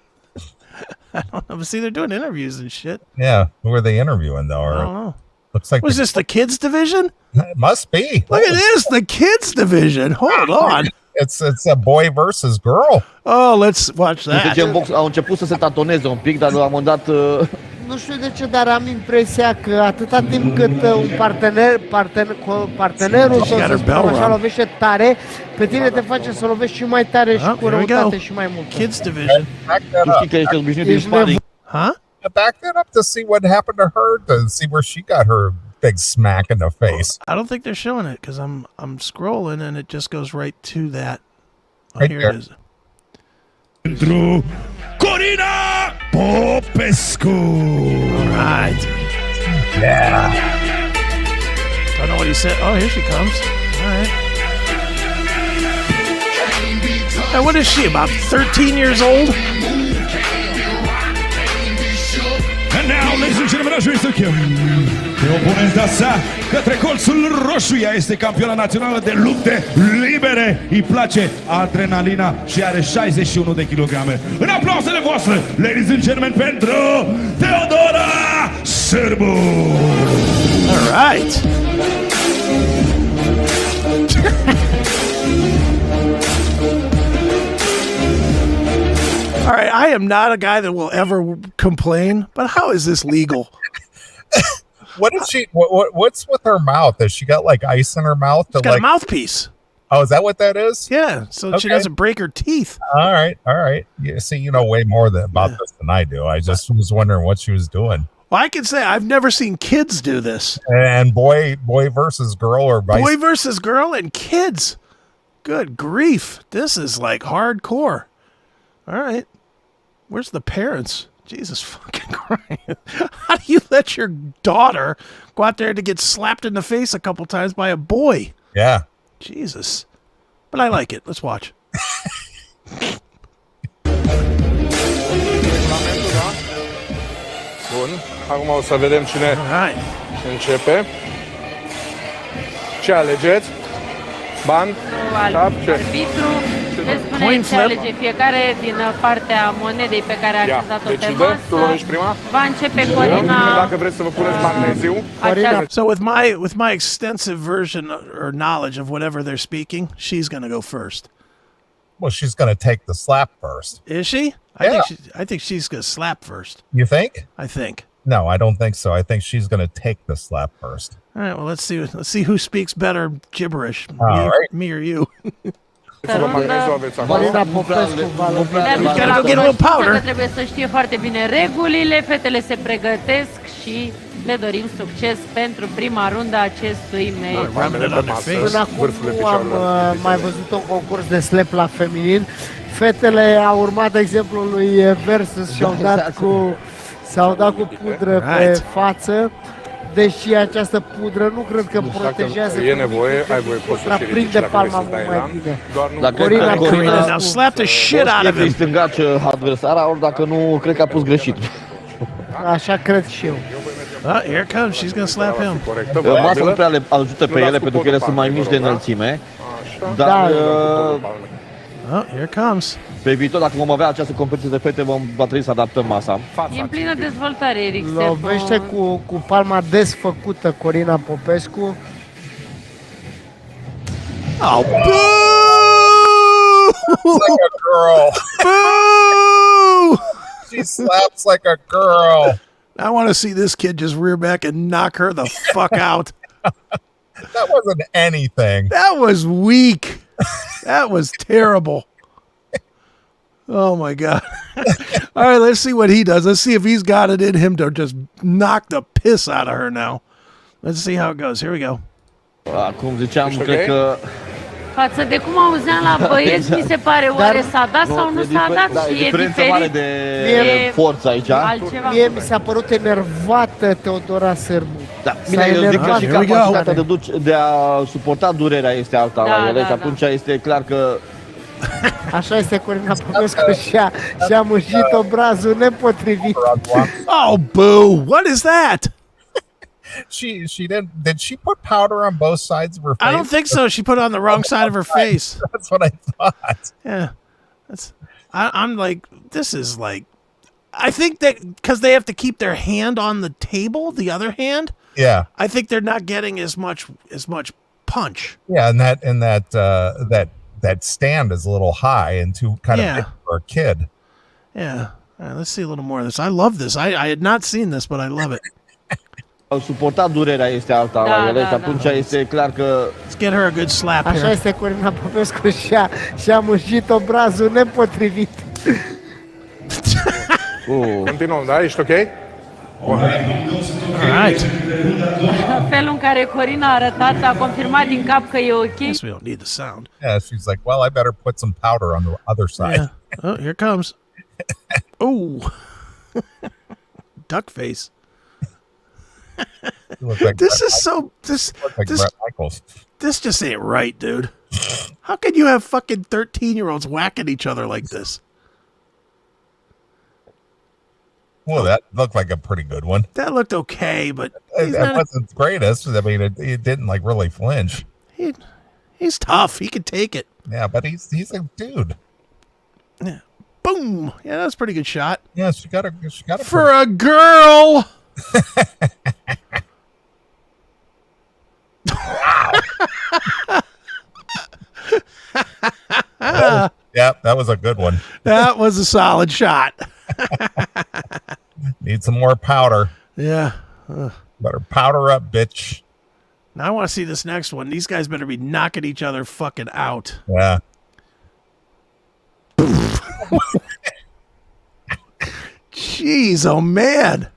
I don't know. But see, they're doing interviews and shit. Yeah. Who are they interviewing, though? I don't know. Looks like Was this the kids division? It must be. Look at this, the kids division. Hold on. It's a boy versus girl. Oh, let's watch that. Gen box au început să se tatoneze un pic, dar la un moment dat Nu știu de ce, dar am impresia că atâta timp cât un partenerul tău, să spun așa, lovește tare, pe tine te face să lovești și mai tare și cu răutate și mai mult. Kids division. tu știi că ești obișnuit din spate. Huh? Back that up to see what happened to her, to see where she got her big smack in the face. I don't think they're showing it because I'm scrolling and it just goes right to that. Oh, Right here there. it is. Pentru Corina Popescu. All right. Yeah. Don't know what he said. Oh, here she comes. All right. Now, what is she, about 13 years old? And now, ladies and gentlemen, aș vrea să chem pe oponenta sa către colțul roșu. Ea este campioana națională de lupte libere. Îi place adrenalina și are 61 de kilograme. În aplauzele voastre, ladies and gentlemen, pentru Teodora Sârbu. All right. All right, I am not a guy that will ever complain, but how is this legal? What is she? What's with her mouth? Has she got like ice in her mouth? She's got a mouthpiece. Oh, is that what that is? Yeah, so she doesn't break her teeth. All right. Yeah, see, you know way more about this than I do. I just was wondering what she was doing. Well, I can say I've never seen kids do this. And boy versus girl, or vice. Boy versus girl and kids. Good grief. This is like hardcore. All right. Where's the parents? Jesus fucking Christ. How do you let your daughter go out there to get slapped in the face a couple times by a boy? Yeah. Jesus. But I like it. Let's watch. Bun, acum o să vedem cine începe. Ce alegeți? Bani? Cap? Ce? Arbitru le spune ce alege fiecare din partea monedei pe care a așezat-o pe masă. Tu lovești prima? Va începe Corina. Dacă vreți să vă puneți magneziu. So with my extensive version or knowledge of whatever they're speaking, she's going to go first. Well, she's going to take the slap first. Is she? Yeah. I think she's going to slap first. You think? I think. No, I don't think so. I think she's going to take the slap first. All right, well, let's see who speaks better gibberish, me or you. Corina Popescu va lovi. Trebuie să știe foarte bine regulile, fetele se pregătesc și le dorim succes pentru prima rundă a acestui meci. Până acum nu am mai văzut un concurs de slap la feminin. Fetele au urmat exemplul lui Versus și s-au dat cu pudră pe față. deși această pudră nu cred că protejează Dacă e nevoie, ai voie poți să și ridici prinde dacă palma vrei să mult dai mai elan. bine. Doar nu... Dacă Corina, Corina, now slap the shit out of îi him. stângaci adversara, ori dacă nu, cred că a pus greșit. Așa cred și eu. Oh, here it comes. She's gonna slap him. Corectă, Masa nu valabilă. prea le ajută pe ele pentru că ele sunt mai mici de înălțime. Dar Oh, here it comes. pe viitor, dacă vom avea această competiție de fete, va trebui să adaptăm masa. E în plină dezvoltare, RXF. Lovește cu palma desfăcută Corina Popescu. Oh, boo! Like a girl. Boo! She slaps like a girl. I want to see this kid just rear back and knock her the fuck out. That wasn't anything. That was weak. That was terrible. Oh my God. All right, let's see what he does. Let's see if he's got it in him to just knock the piss out of her now. Let's see how it goes. Here we go. Cum ziceam, cred că... Față de cum auzeam la băieți, mi se pare oare s-a dat sau nu s-a dat Da, și e e diferență mare diferit. de forță aici. Altceva. Mie mi s-a părut enervată Teodora Sârbu. Da, S-a bine, eu zic că și enervat capacitatea foarte de a suporta durerea este alta Da, la ele da, și atunci este clar că Așa este Corina Popescu și-a mușit obrazul nepotrivit. Oh, boo. What is that? She did she put powder on both sides of her face? I don't think so. She put it on the wrong side of her face. That's what I thought. Yeah. I'm like, this is like, I think that because they have to keep their hand on the table, the other hand, Yeah. I think they're not getting as much punch. Yeah, and that stand is a little high and too kind Yeah. of big for a kid. Yeah. All right, let's see a little more of this. I love this. I had not seen this, but I love it. suporta durerea este alta Da, la ele da, și atunci da. este clar că Let's get her a good slap Așa here. este Corina Popescu și-a mușit obrazul nepotrivit. Continuăm, da? Ești ok? All right. Felul în care Corina a arătat a confirmat din cap că e ok. Guess we don't need the sound. Yeah, she's like, well, I better put some powder on the other side. Yeah. Oh, here it comes. Oh. Duck face. You look like This Bret, is so this look like this Bret Michaels. this just ain't right, dude. How can you have fucking 13-year-olds whacking each other like this? Well, that looked like a pretty good one. That looked okay, but he's That not wasn't the greatest. I mean, it didn't like really flinch. he's tough. He can take it. Yeah, but he's a dude. Yeah. Boom. Yeah, that's a pretty good shot. Yeah, she got a For a girl. yeah, that was a good one. That was a solid shot. Need some more powder. Yeah. Better powder up, bitch. Now I want to see this next one. These guys better be knocking each other fucking out. Yeah. Jeez, oh man.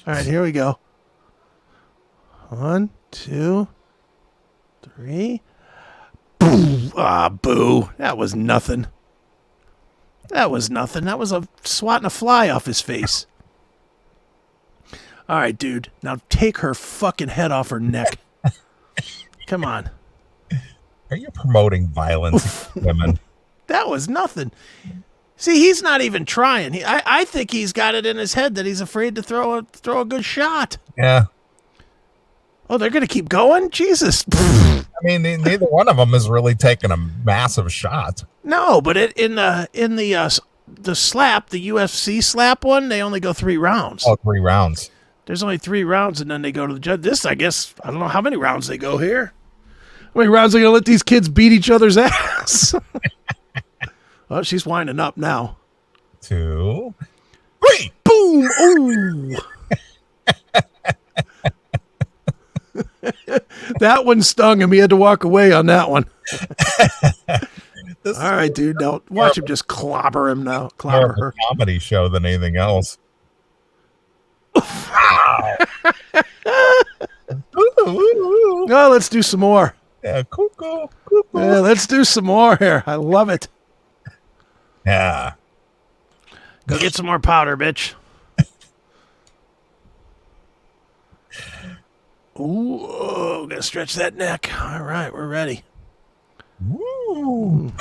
All right, here we go. 1, 2, 3. Boo. Ah, boo. That was nothing. That was nothing. That was a swatting a fly off his face. All right, dude. Now take her fucking head off her neck. Come on. Are you promoting violence, women? That was nothing. See, he's not even trying. I think he's got it in his head that he's afraid to throw a good shot. Yeah. Oh, they're gonna keep going? Jesus. I mean, neither one of them is really taking a massive shot. No, but in the slap, the UFC slap one, they only go 3 rounds. Oh, 3 rounds. There's only 3 rounds, and then they go to the judge. This, I guess, I don't know how many rounds they go here. How many rounds are they gonna let these kids beat each other's ass? Oh, she's winding up now. 2, 3. Boom! Ooh. That one stung him. He had to walk away on that one. All right, dude. Now watch him just clobber him now. More Clobber of a her. comedy show than anything else. No, let's do some more. Yeah, cuckoo. Yeah, let's do some more here. I love it. Yeah. Go get some more powder, bitch. Ooh, gotta stretch that neck. All right, we're ready. Woo.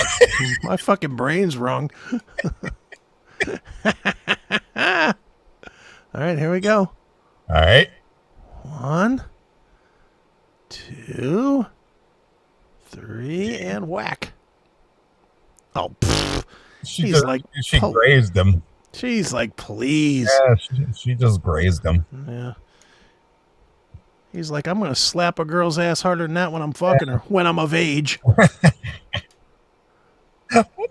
My fucking brain's wrong. All right, here we go. All right. 1, 2, 3, and whack. Oh, pfft. He's like, she grazed him. She's like, please. Yeah, she just grazed him. Yeah. He's like, I'm going to slap a girl's ass harder than that when I'm fucking her, when I'm of age. What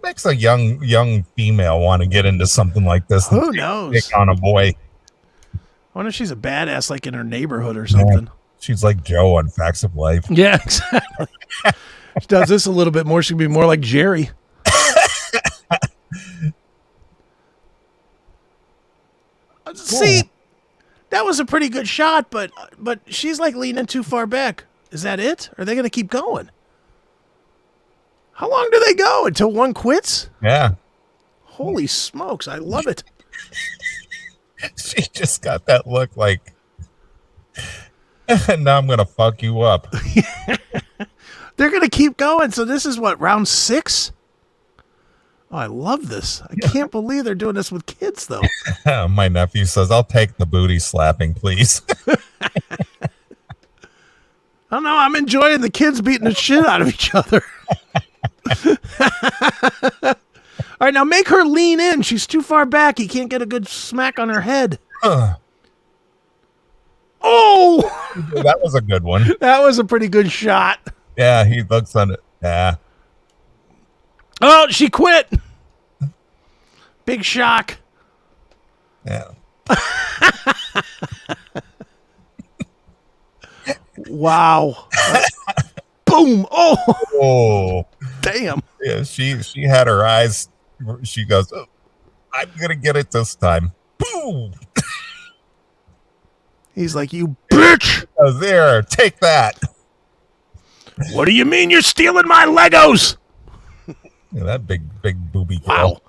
makes a young female want to get into something like this? Who knows? Pick on a boy. I wonder if she's a badass like in her neighborhood or something. Yeah, she's like Joe on Facts of Life. Yeah, exactly. She does this a little bit more. She could be more like Jerry. See, that was a pretty good shot, but she's like leaning too far back. Is that it? Or are they going to keep going? How long do they go until one quits? Yeah. Holy smokes, I love it. She just got that look like, now I'm going to fuck you up. They're going to keep going. So this is what, round 6? Oh, I love this. I can't believe they're doing this with kids, though. My nephew says, I'll take the booty slapping, please. I don't know. I'm enjoying the kids beating the shit out of each other. All right, now make her lean in. She's too far back. He can't get a good smack on her head. Oh! That was a good one. That was a pretty good shot. Yeah, he looks on it. Yeah. Oh, she quit. Big shock. Yeah. Wow. Boom. Oh. Damn. Yeah, she had her eyes. She goes, oh, I'm going to get it this time. Boom. He's like, you bitch. Oh, there, take that. What do you mean you're stealing my Legos? Yeah, that big booby girl. Wow.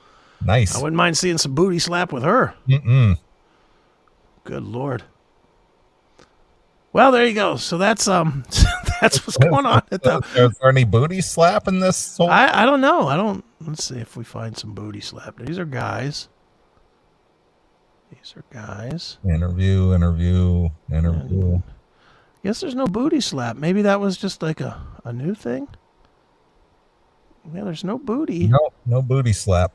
Nice. I wouldn't mind seeing some booty slap with her. Mm-mm. Good Lord. Well, there you go. So that's that's what's going on at the. Is there any booty slap in this? Whole... I don't know. Let's see if we find some booty slap. These are guys. Interview. Guess there's no booty slap. Maybe that was just like a new thing. Yeah, there's no booty. No booty slap.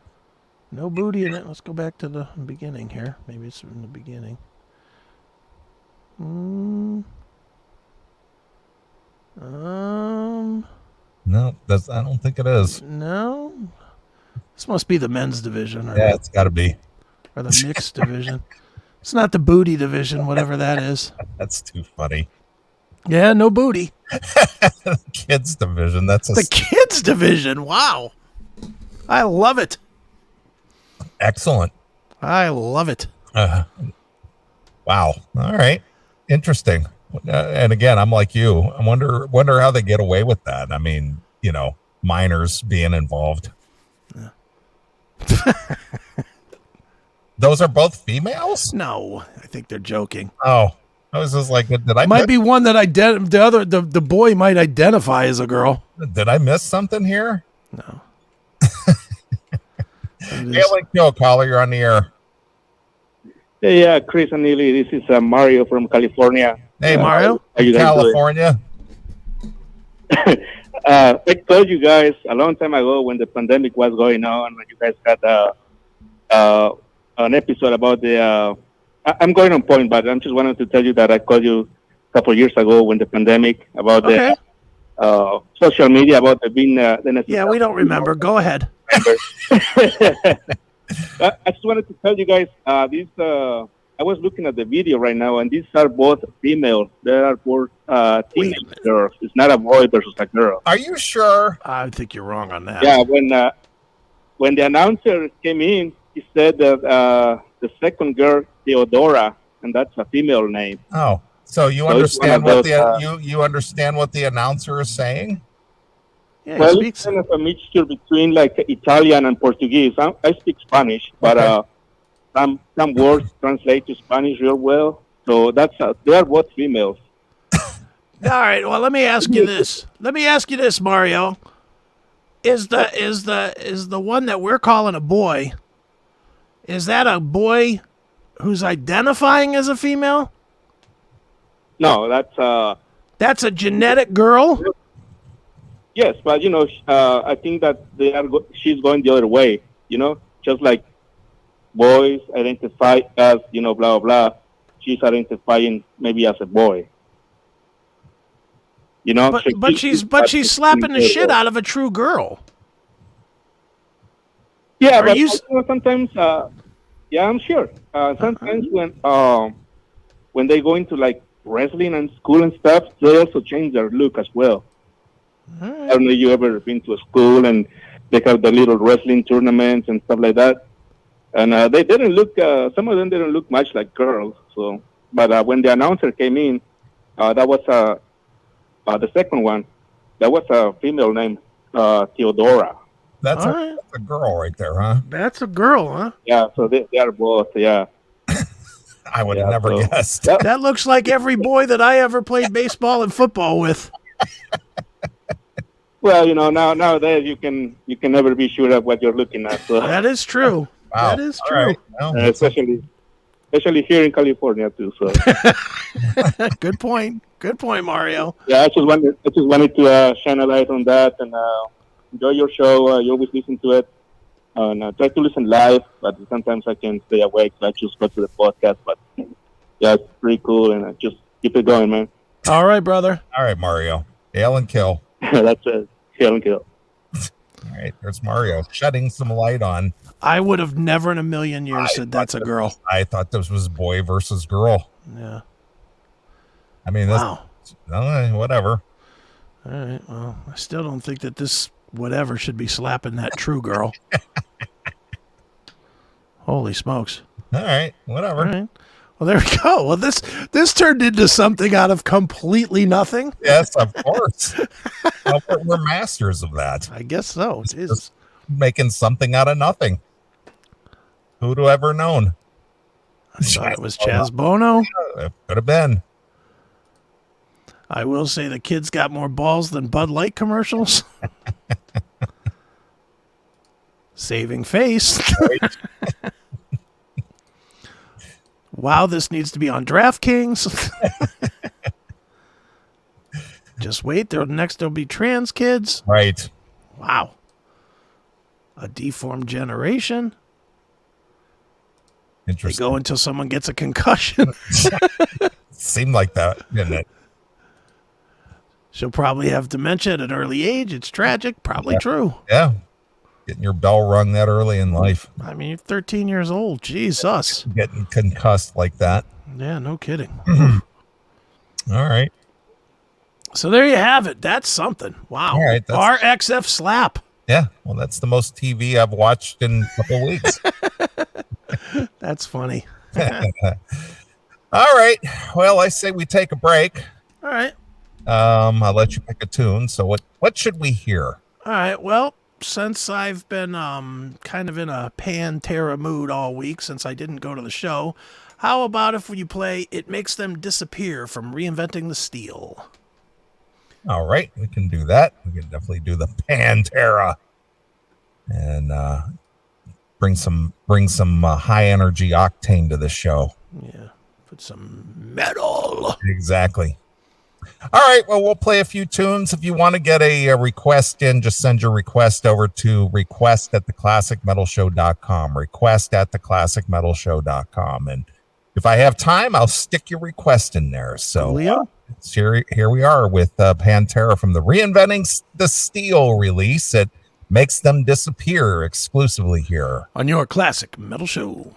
No booty in it. Let's go back to the beginning here. Maybe it's in the beginning. No, I don't think it is. No. This must be the men's division. Yeah, it's got to be. Or the mixed division. It's not the booty division, whatever that is. That's too funny. Yeah, no booty. Kids division. That's the kids division. Wow. I love it. Excellent. I love it. Wow. All right. Interesting. And again, I'm like you. I wonder how they get away with that. I mean, minors being involved. Yeah. Those are both females? No, I think they're joking. Oh, I was just like, did I? Might be one that the boy might identify as a girl. Did I miss something here? No. Hey, like Joe, caller, you're on the air. Hey, Chris and Neeley, this is Mario from California. Hey, Mario. How you guys California. I told you guys a long time ago when the pandemic was going on, when you guys had an episode about the. I'm going on point, but I'm just wanting to tell you that I called you a couple of years ago when the pandemic about the social media about the being. Yeah, we don't remember. Go ahead. I just wanted to tell you guys this. I was looking at the video right now, and these are both females. They are both teenage girls. It's not a boy versus a girl. Are you sure? I think you're wrong on that. Yeah, when the announcer came in, he said that the second girl, Theodora, and that's a female name. Oh, so you understand what you understand what the announcer is saying? Yeah, well, it's kind of a mixture between like Italian and Portuguese. I speak Spanish, but some words translate to Spanish real well. So they are both females. right. Well, let me ask you this. Mario. Is the one that we're calling a boy? Is that a boy who's identifying as a female? No, That's a genetic girl. yes, but I think that she's going the other way. Just like boys identify as blah blah. She's identifying maybe as a boy. But she's slapping the shit out of a true girl. Yeah, Are but you sometimes, yeah, I'm sure. Sometimes when they go into like wrestling and school and stuff, they also change their look as well. I don't know if you ever been to a school and they have the little wrestling tournaments and stuff like that, and they didn't look. Some of them didn't look much like girls. So, but when the announcer came in, that was the second one. That was a female named Theodora. That's a girl right there, huh? That's a girl, huh? Yeah, so they are both. Yeah. I would have never guessed. That looks like every boy that I ever played baseball and football with. Well, nowadays you can never be sure of what you're looking at. So. That is true. Wow. That is All true. right. Well, especially here in California too. So. Good point. Good point, Mario. Yeah, I just wanted to shine a light on that and enjoy your show. You always listen to it. And try to listen live, but sometimes I can stay awake. So I just go to the podcast. But yeah, it's pretty cool, and just keep it going, man. All right, brother. all right, Mario. Hail and kill. That's it. Hail and kill. All right, there's Mario shedding some light on. I would have never in a million years said that's a girl. I thought this was boy versus girl. Yeah. I mean, Wow. Whatever. All right. Well, I still don't think that this whatever should be slapping that true girl. Holy smokes. All right, whatever. All right. Well, there we go. Well, this turned into something out of completely nothing. Yes, of course. Well, we're masters of that. I guess so. Just making something out of nothing. Who'd have ever known? I thought it was Chaz Bono. It could have been. I will say the kid's got more balls than Bud Light commercials. Saving face. Wow, this needs to be on DraftKings. Just wait. There'll be trans kids. Right. Wow. A deformed generation. They Interesting. go until someone gets a concussion. Seemed like that, didn't it? She'll probably have dementia at an early age. It's tragic. Probably true. Yeah. Getting your bell rung that early in life. I mean, you're 13 years old. Jesus. Getting concussed like that. Yeah, no kidding. All right. So there you have it. That's something. Wow. All right, RXF Slap. Yeah. Well, that's the most TV I've watched in a couple weeks. That's funny. All right. Well, I say we take a break. All right. I'll let you pick a tune. So what should we hear? All right. Well, since I've been kind of in a Pantera mood all week since I didn't go to the show, how about if you play It Makes Them Disappear from Reinventing the Steel? All right, we can do that. We can definitely do the Pantera and bring some high energy octane to the show. Yeah, put some metal. Exactly. All right, well, we'll play a few tunes. If you want to get a request in, just send your request over to request@theclassicmetalshow.com. Request@theclassicmetalshow.com. And if I have time, I'll stick your request in there. So Leo? Here we are with Pantera from the Reinventing the Steel release. It Makes Them Disappear exclusively here on your Classic Metal Show.